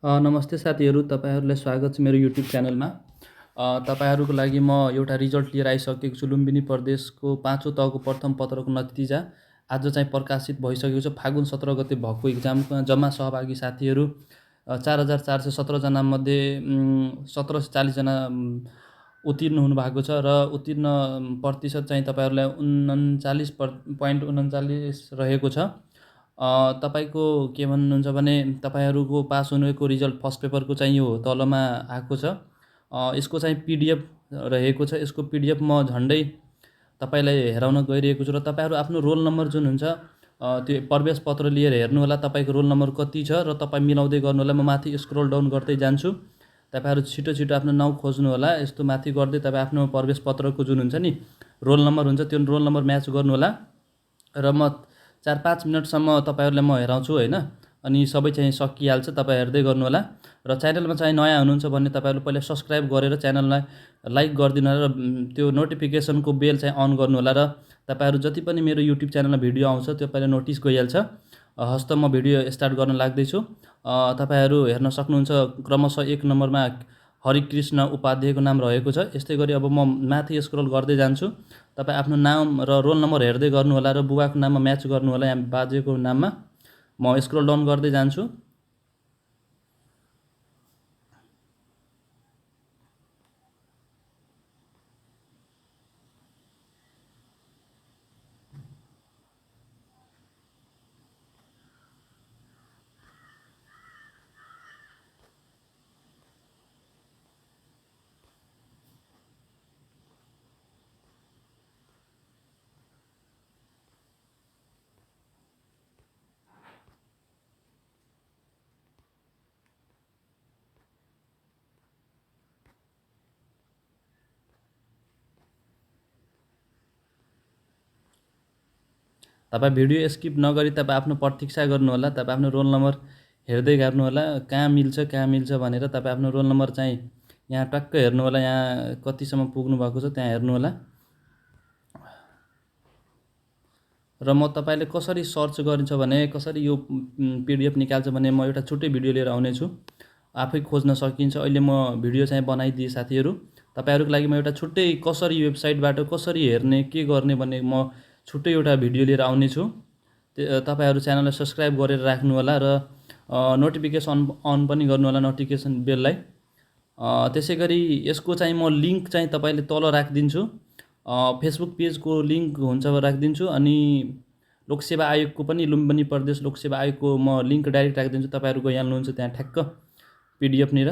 नमस्ते साथीहरू, तपाईँहरूलाई स्वागत छ मेरो युट्युब च्यानलमा। तपाईँहरूको लागि म एउटा रिजल्ट लिएर आइसकेको छु। लुम्बिनी प्रदेशको 5औँ तहको प्रथम पत्रको नतिजा आज चाहिँ प्रकाशित भइसकेको छ। फागुन 17 गते भएको इक्जाममा जम्मा सहभागी साथीहरू 4417 जनामध्ये 1740 जना उत्तीर्ण हुनुभएको छ र उत्तीर्ण प्रतिशत चाहिँ तपाईँहरूलाई 39.39 रहेको छ। तपाईँको के भन्नुहुन्छ भने तपाईँहरूको पास हुनुको रिजल्ट फर्स्ट पेपरको चाहिँ यो तलमा आएको छ। यसको चाहिँ पिडिएफ रहेको छ। यसको पिडिएफ म झन्डै तपाईँलाई हेराउन गइरहेको छु र तपाईँहरू आफ्नो रोल नम्बर जुन हुन्छ त्यो प्रवेश पत्र लिएर हेर्नु होला तपाईँको रोल नम्बर कति छ र तपाईँ मिलाउँदै गर्नु होला। म माथि स्क्रोल डाउन गर्दै जान्छु। तपाईँहरू छिटो छिटो आफ्नो नाउँ खोज्नु होला। यस्तो माथि गर्दै तपाईँ आफ्नो प्रवेश पत्रको जुन हुन्छ नि रोल नम्बर हुन्छ त्यो रोल नम्बर म्याच गर्नु होला र म 4-5 मिनटसम्म तपाईँहरूलाई म हेराउँछु होइन। अनि सबै चाहिँ सकिहाल्छ, तपाईँ हेर्दै गर्नु होला। र च्यानलमा चाहिँ नयाँ हुनुहुन्छ भने तपाईँहरू पहिला सब्सक्राइब गरेर च्यानललाई लाइक गरिदिनु होला र त्यो नोटिफिकेसनको बेल चाहिँ अन गर्नु होला र तपाईँहरू जति पनि मेरो युट्युब च्यानलमा भिडियो आउँछ त्यो पहिला नोटिस गइहाल्छ। हस्त म भिडियो स्टार्ट गर्न लाग्दैछु। तपाईँहरू हेर्न सक्नुहुन्छ क्रमशः 1 नम्बरमा हरिकृष्ण उपाध्यायको नाम रहेको छ। यस्तै गरी अब म माथि स्क्रोल गर्दै जान्छु। तपाईँ आफ्नो नाम र रोल नम्बर हेर्दै गर्नु होला र बुबाको नाममा म्याच गर्नु होला। यहाँ बाजेको नाममा म स्क्रोल डाउन गर्दै जान्छु। तपाईँ भिडियो स्किप नगरी तपाईँ आफ्नो प्रतीक्षा गर्नु होला। तपाईँ आफ्नो रोल नम्बर हेर्दै गर्नु होला कहाँ मिल्छ भनेर। तपाईँ आफ्नो रोल नम्बर चाहिँ यहाँ टक्क हेर्नु होला, यहाँ कतिसम्म पुग्नु भएको छ त्यहाँ हेर्नु होला। र म तपाईँले कसरी सर्च गरिन्छ भने कसरी यो पिडिएफ निकाल्छ भने म एउटा छुट्टै भिडियो लिएर आउनेछु। आफै खोज्न सकिन्छ। अहिले म भिडियो चाहिँ बनाइदिएँ साथीहरू। तपाईँहरूको लागि म एउटा छुट्टै कसरी वेबसाइटबाट कसरी हेर्ने के गर्ने भन्ने म छुट्टै एउटा भिडियो लिएर आउनेछु। तपाईँहरू च्यानललाई सब्सक्राइब गरेर राख्नु होला र नोटिफिकेसन अन पनि गर्नु होला, नोटिफिकेसन बेललाई। त्यसै गरी यसको चाहिँ म लिङ्क चाहिँ तपाईँले तल राखिदिन्छु। फेसबुक पेजको लिङ्क हुन्छ राखिदिन्छु। अनि लोकसेवा आयोगको पनि लुम्बिनी प्रदेश लोकसेवा आयोगको म लिङ्क डाइरेक्ट राखिदिन्छु। तपाईँहरू गइहाल्नुहुन्छ त्यहाँ ठ्याक्क पिडिएफनिर।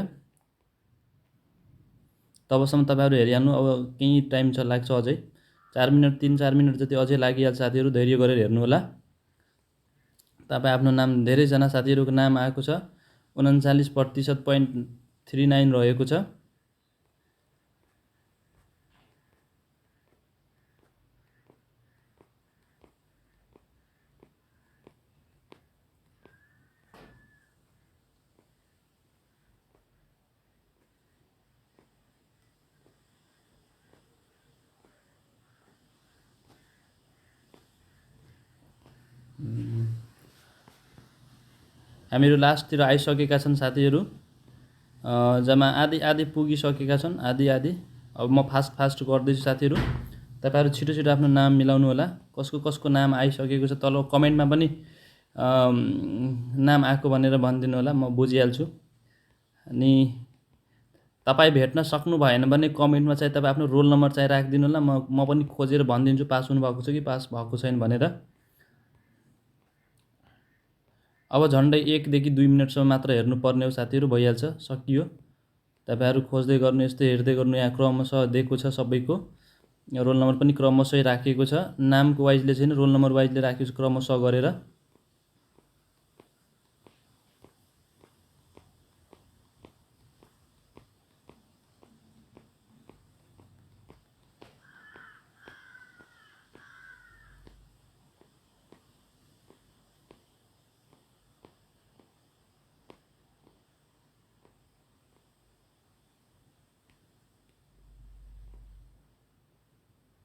तबसम्म तपाईँहरू हेरिहाल्नु। अब केही टाइम लाग्छ अझै 4 मिनट 3-4 मिनट जति अझै लागिहाल्छ। साथीहरू धैर्य गरेर हेर्नु होला। तपाईँ आफ्नो नाम धेरैजना साथीहरूको नाम आएको छ। 39.39 रहेको छ। हामीहरू लास्टतिर आइसकेका छन् साथीहरू। जम्मा आधी पुगिसकेका छन्, आधी। अब म फास्ट गर्दैछु साथीहरू। तपाईँहरू छिटो छिटो आफ्नो नाम मिलाउनु होला। कसको नाम आइसकेको छ तल कमेन्टमा पनि नाम आएको भनेर भनिदिनु होला, म बुझिहाल्छु। अनि तपाईँ भेट्न सक्नु भएन भने कमेन्टमा चाहिँ तपाईँ आफ्नो रोल नम्बर चाहिँ राखिदिनु होला। म पनि खोजेर भनिदिन्छु पास हुनुभएको छ कि पास भएको छैन भनेर। अब झन्डै 1देखि 2 मिनटसम्म मात्र हेर्नुपर्ने हो साथीहरू, भइहाल्छ, सकियो। तपाईँहरू खोज्दै गर्नु, यस्तै हेर्दै गर्नु। यहाँ क्रमशः दिएको छ सबैको रोल नम्बर पनि क्रमशः राखिएको छ। नामको वाइजले छैन, रोल नम्बर वाइजले राखेको छ क्रमशः गरेर।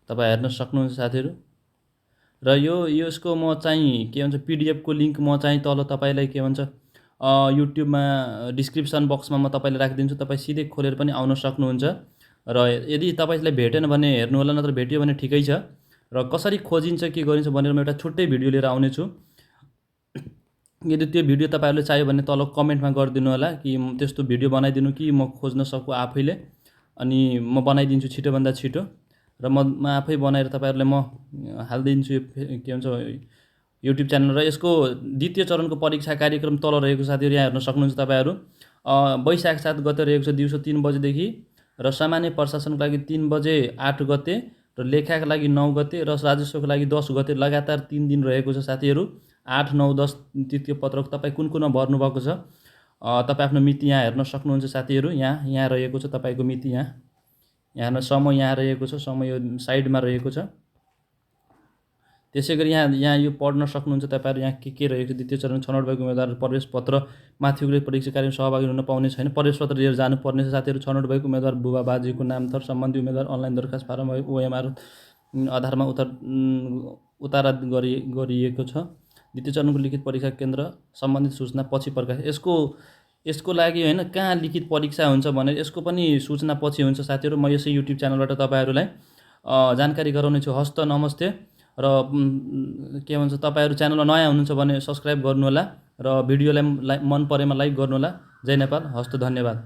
तपाईँ हेर्न सक्नुहुन्छ साथीहरू। र यसको म चाहिँ के भन्छ पिडिएफको लिङ्क म चाहिँ तल तपाईँलाई के भन्छ युट्युबमा डिस्क्रिप्सन बक्समा म तपाईँलाई राखिदिन्छु, तपाईँ सिधै खोलेर पनि आउन सक्नुहुन्छ। र यदि तपाईँलाई भेटेन भने हेर्नु होला, नत्र भेट्यो भने ठिकै छ। र कसरी खोजिन्छ के गरिन्छ भनेर म एउटा छुट्टै भिडियो लिएर आउनेछु। यदि त्यो भिडियो तपाईँहरूले चाहियो भने तल कमेन्टमा गरिदिनु होला कि त्यस्तो भिडियो बनाइदिनु कि म खोज्न सकु आफैले, अनि म बनाइदिन्छु छिटोभन्दा छिटो। र म आफै बनाएर तपाईँहरूलाई म हालिदिन्छु के भन्छ युट्युब च्यानल। र यसको द्वितीय चरणको परीक्षा कार्यक्रम तल रहेको साथीहरू यहाँ हेर्न सक्नुहुन्छ तपाईँहरू। वैशाख 7 गते रहेको छ दिउँसो 3 बजेदेखि, र सामान्य प्रशासनको लागि 3 बजे 8 गते, र लेखाका लागि 9 गते, र राजस्वको लागि 10 गते। लगातार 3 दिन रहेको छ साथीहरू। 8, 9, 10 तृतीय पत्रक तपाईँ कुन कुनमा भर्नुभएको छ तपाईँ आफ्नो मिति यहाँ हेर्न सक्नुहुन्छ साथीहरू। यहाँ रहेको छ तपाईँको मिति। यहाँ समय यहाँ रहेको छ, समय यो साइडमा रहेको छ। त्यसै गरी यहाँ यो पढ्न सक्नुहुन्छ तपाईँहरू। यहाँ के रहेको छ, द्वितीय चरण छनौट भएको उम्मेदवार प्रवेश पत्र माथिको परीक्षा कार्यक्रममा सहभागी हुन पाउने छैन, प्रवेश पत्र लिएर जानुपर्ने छ साथीहरू। छनौट भएको उम्मेदवार बुबा बाजेको नाम थर सम्बन्धी उम्मेदवार अनलाइन दरखास्त फारम OMR आधारमा उतारा गरिएको छ। द्वितीय चरणको लिखित परीक्षा केन्द्र सम्बन्धित सूचना पछि प्रकाश। यसको लागि होइन कहाँ लिखित परीक्षा हुन्छ भनेर यसको पनि सूचना पछि हुन्छ साथीहरू। म यसै युट्युब च्यानलबाट तपाईँहरूलाई जानकारी गराउने छु। हस्त नमस्ते। र के भन्छ तपाईँहरू च्यानलमा नयाँ हुनुहुन्छ भने सब्सक्राइब गर्नुहोला, र भिडियोलाई मन परेमा लाइक गर्नुहोला। जय नेपाल, हस्त, धन्यवाद।